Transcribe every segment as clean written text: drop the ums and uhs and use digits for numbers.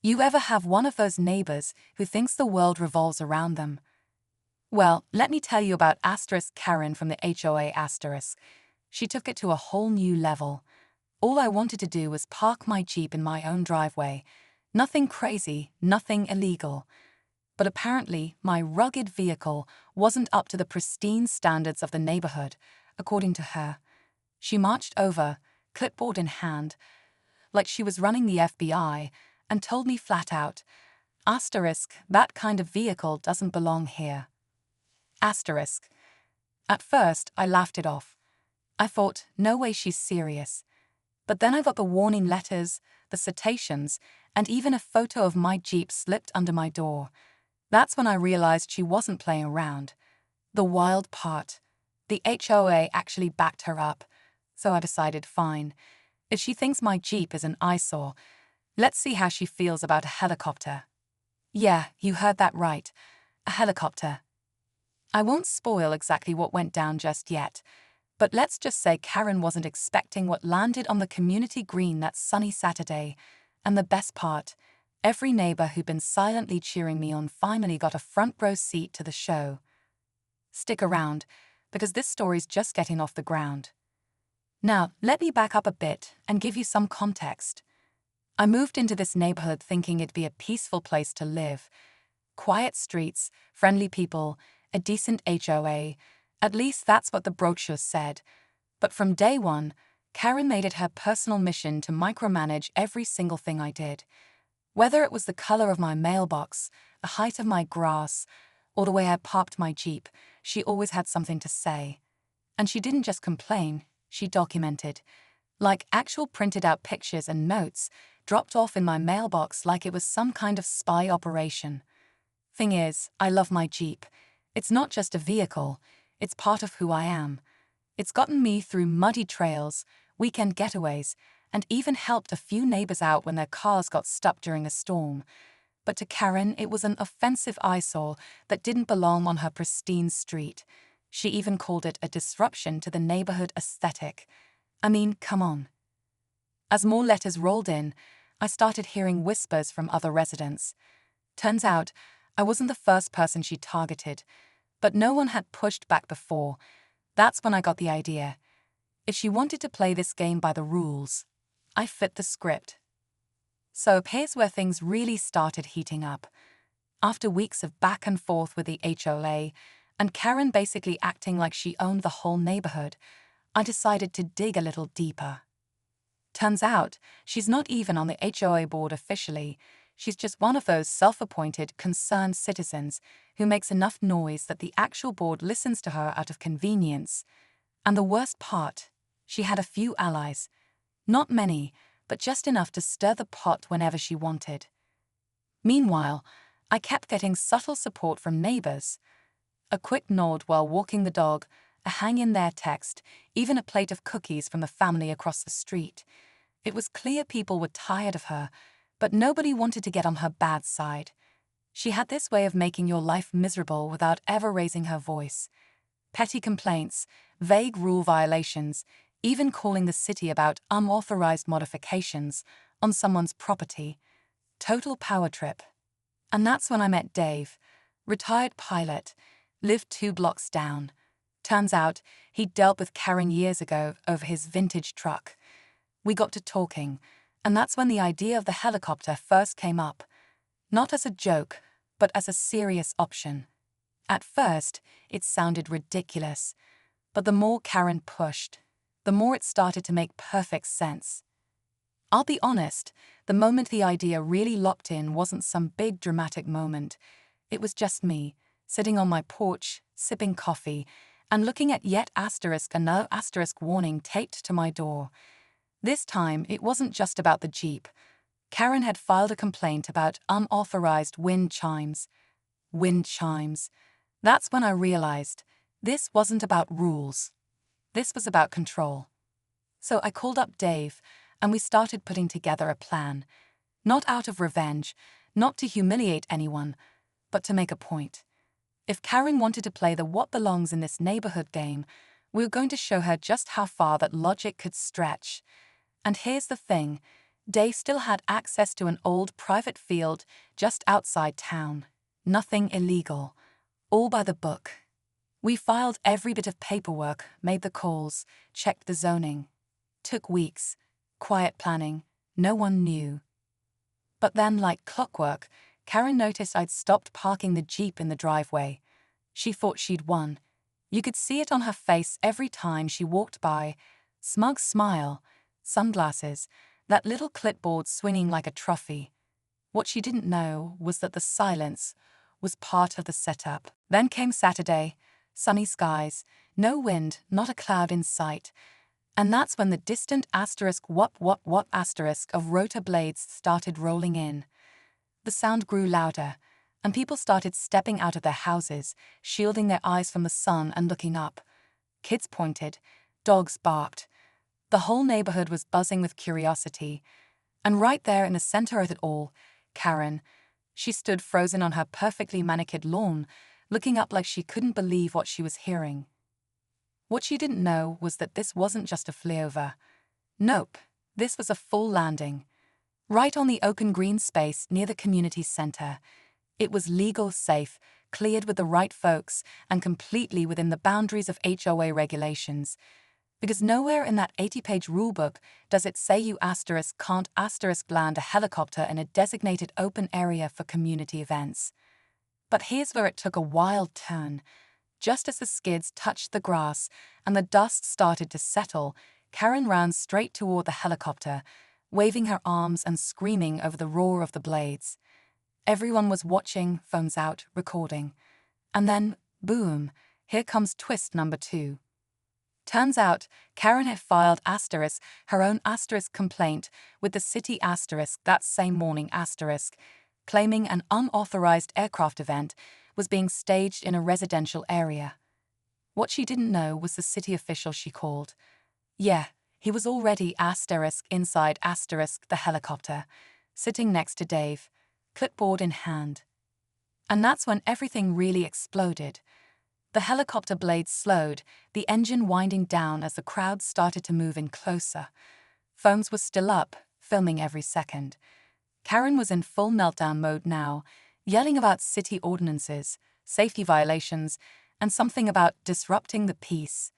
You ever have one of those neighbors who thinks the world revolves around them? Well, let me tell you about Karen from the HOA *. She took it to a whole new level. All I wanted to do was park my Jeep in my own driveway. Nothing crazy, nothing illegal. But apparently, my rugged vehicle wasn't up to the pristine standards of the neighborhood, according to her. She marched over, clipboard in hand, like she was running the FBI, and told me flat out, that kind of vehicle doesn't belong here. At first, I laughed it off. I thought, no way she's serious. But then I got the warning letters, the citations, and even a photo of my Jeep slipped under my door. That's when I realized she wasn't playing around. The wild part. The HOA actually backed her up. So I decided, fine. If she thinks my Jeep is an eyesore, let's see how she feels about a helicopter. Yeah, you heard that right. A helicopter. I won't spoil exactly what went down just yet, but let's just say Karen wasn't expecting what landed on the community green that sunny Saturday. And the best part, every neighbor who'd been silently cheering me on finally got a front row seat to the show. Stick around, because this story's just getting off the ground. Now, let me back up a bit and give you some context. I moved into this neighborhood thinking it'd be a peaceful place to live. Quiet streets, friendly people, a decent HOA. At least that's what the brochures said. But from day one, Karen made it her personal mission to micromanage every single thing I did. Whether it was the color of my mailbox, the height of my grass, or the way I parked my Jeep, she always had something to say. And she didn't just complain, she documented. Like actual printed out pictures and notes, dropped off in my mailbox like it was some kind of spy operation. Thing is, I love my Jeep. It's not just a vehicle, it's part of who I am. It's gotten me through muddy trails, weekend getaways, and even helped a few neighbors out when their cars got stuck during a storm. But to Karen, it was an offensive eyesore that didn't belong on her pristine street. She even called it a disruption to the neighborhood aesthetic. I mean, come on. As more letters rolled in, I started hearing whispers from other residents. Turns out, I wasn't the first person she targeted, but no one had pushed back before. That's when I got the idea. If she wanted to play this game by the rules, I fit the script. So here's where things really started heating up. After weeks of back and forth with the HOA, and Karen basically acting like she owned the whole neighborhood, I decided to dig a little deeper. Turns out, she's not even on the HOA board officially. She's just one of those self-appointed, concerned citizens who makes enough noise that the actual board listens to her out of convenience. And the worst part, she had a few allies. Not many, but just enough to stir the pot whenever she wanted. Meanwhile, I kept getting subtle support from neighbors. A quick nod while walking the dog, a hang-in-there text, even a plate of cookies from the family across the street. It was clear people were tired of her, but nobody wanted to get on her bad side. She had this way of making your life miserable without ever raising her voice. Petty complaints, vague rule violations, even calling the city about unauthorized modifications on someone's property. Total power trip. And that's when I met Dave, retired pilot, lived 2 blocks down. Turns out, he'd dealt with Karen years ago over his vintage truck. We got to talking, and that's when the idea of the helicopter first came up. Not as a joke, but as a serious option. At first, it sounded ridiculous, but the more Karen pushed, the more it started to make perfect sense. I'll be honest, the moment the idea really locked in wasn't some big dramatic moment. It was just me, sitting on my porch, sipping coffee, and looking at yet another warning taped to my door. This time, it wasn't just about the Jeep. Karen had filed a complaint about unauthorized wind chimes. Wind chimes. That's when I realized this wasn't about rules. This was about control. So I called up Dave, and we started putting together a plan. Not out of revenge, not to humiliate anyone, but to make a point. If Karen wanted to play the what belongs in this neighborhood game, we were going to show her just how far that logic could stretch. And here's the thing, Dave still had access to an old private field just outside town. Nothing illegal. All by the book. We filed every bit of paperwork, made the calls, checked the zoning. Took weeks. Quiet planning. No one knew. But then, like clockwork, Karen noticed I'd stopped parking the Jeep in the driveway. She thought she'd won. You could see it on her face every time she walked by. Smug smile, sunglasses, that little clipboard swinging like a trophy. What she didn't know was that the silence was part of the setup. Then came Saturday, sunny skies, no wind, not a cloud in sight. And that's when the distant asterisk whop whop whop asterisk of rotor blades started rolling in. The sound grew louder, and people started stepping out of their houses, shielding their eyes from the sun and looking up. Kids pointed, dogs barked. The whole neighborhood was buzzing with curiosity. And right there in the center of it all, Karen. She stood frozen on her perfectly manicured lawn, looking up like she couldn't believe what she was hearing. What she didn't know was that this wasn't just a flyover. Nope, this was a full landing. Right on the open green space near the community center. It was legal, safe, cleared with the right folks, and completely within the boundaries of HOA regulations. Because nowhere in that 80-page rulebook does it say you can't land a helicopter in a designated open area for community events. But here's where it took a wild turn. Just as the skids touched the grass and the dust started to settle, Karen ran straight toward the helicopter, waving her arms and screaming over the roar of the blades. Everyone was watching, phones out, recording. And then, boom, here comes twist number 2. Turns out, Karen had filed her own complaint with the city that same morning claiming an unauthorized aircraft event was being staged in a residential area. What she didn't know was the city official she called. Yeah, he was already inside the helicopter, sitting next to Dave, clipboard in hand. And that's when everything really exploded. The helicopter blades slowed, the engine winding down as the crowd started to move in closer. Phones were still up, filming every second. Karen was in full meltdown mode now, yelling about city ordinances, safety violations, and something about disrupting the peace.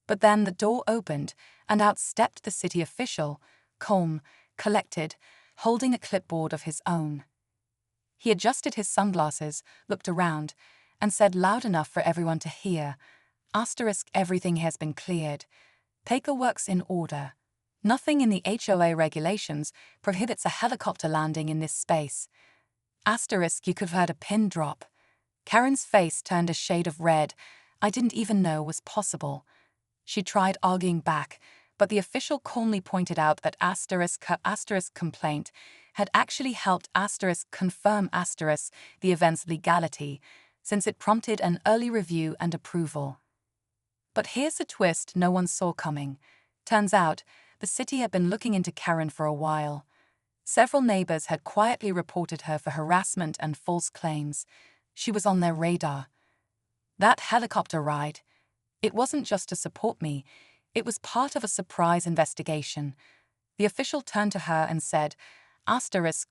But then the door opened, and out stepped the city official, calm, collected, holding a clipboard of his own. He adjusted his sunglasses, looked around, and said loud enough for everyone to hear, everything has been cleared. Paperwork's in order. Nothing in the HOA regulations prohibits a helicopter landing in this space. You could have heard a pin drop. Karen's face turned a shade of red I didn't even know was possible. She tried arguing back, but the official calmly pointed out that her complaint had actually helped confirm the event's legality, since it prompted an early review and approval. But here's a twist no one saw coming. Turns out, the city had been looking into Karen for a while. Several neighbors had quietly reported her for harassment and false claims. She was on their radar. That helicopter ride, it wasn't just to support me, it was part of a surprise investigation. The official turned to her and said,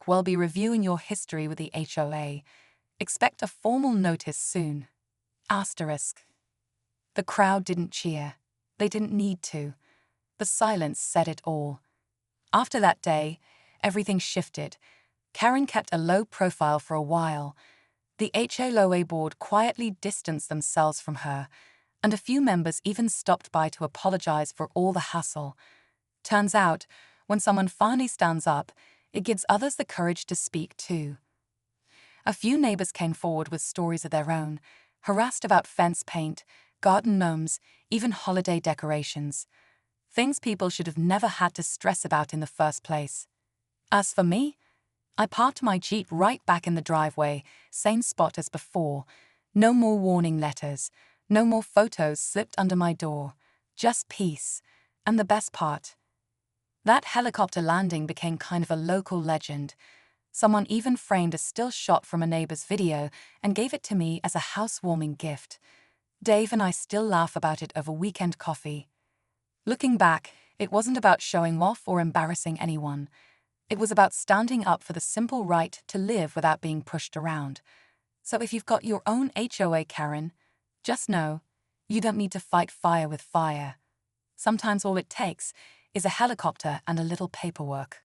"We'll be reviewing your history with the HOA. Expect a formal notice soon." The crowd didn't cheer. They didn't need to. The silence said it all. After that day, everything shifted. Karen kept a low profile for a while. The HOA board quietly distanced themselves from her, and a few members even stopped by to apologize for all the hassle. Turns out, when someone finally stands up, it gives others the courage to speak too. A few neighbors came forward with stories of their own, harassed about fence paint, garden gnomes, even holiday decorations. Things people should have never had to stress about in the first place. As for me, I parked my Jeep right back in the driveway, same spot as before. No more warning letters, no more photos slipped under my door. Just peace. And the best part, that helicopter landing became kind of a local legend. Someone even framed a still shot from a neighbor's video and gave it to me as a housewarming gift. Dave and I still laugh about it over weekend coffee. Looking back, it wasn't about showing off or embarrassing anyone. It was about standing up for the simple right to live without being pushed around. So if you've got your own HOA Karen, just know you don't need to fight fire with fire. Sometimes all it takes is a helicopter and a little paperwork.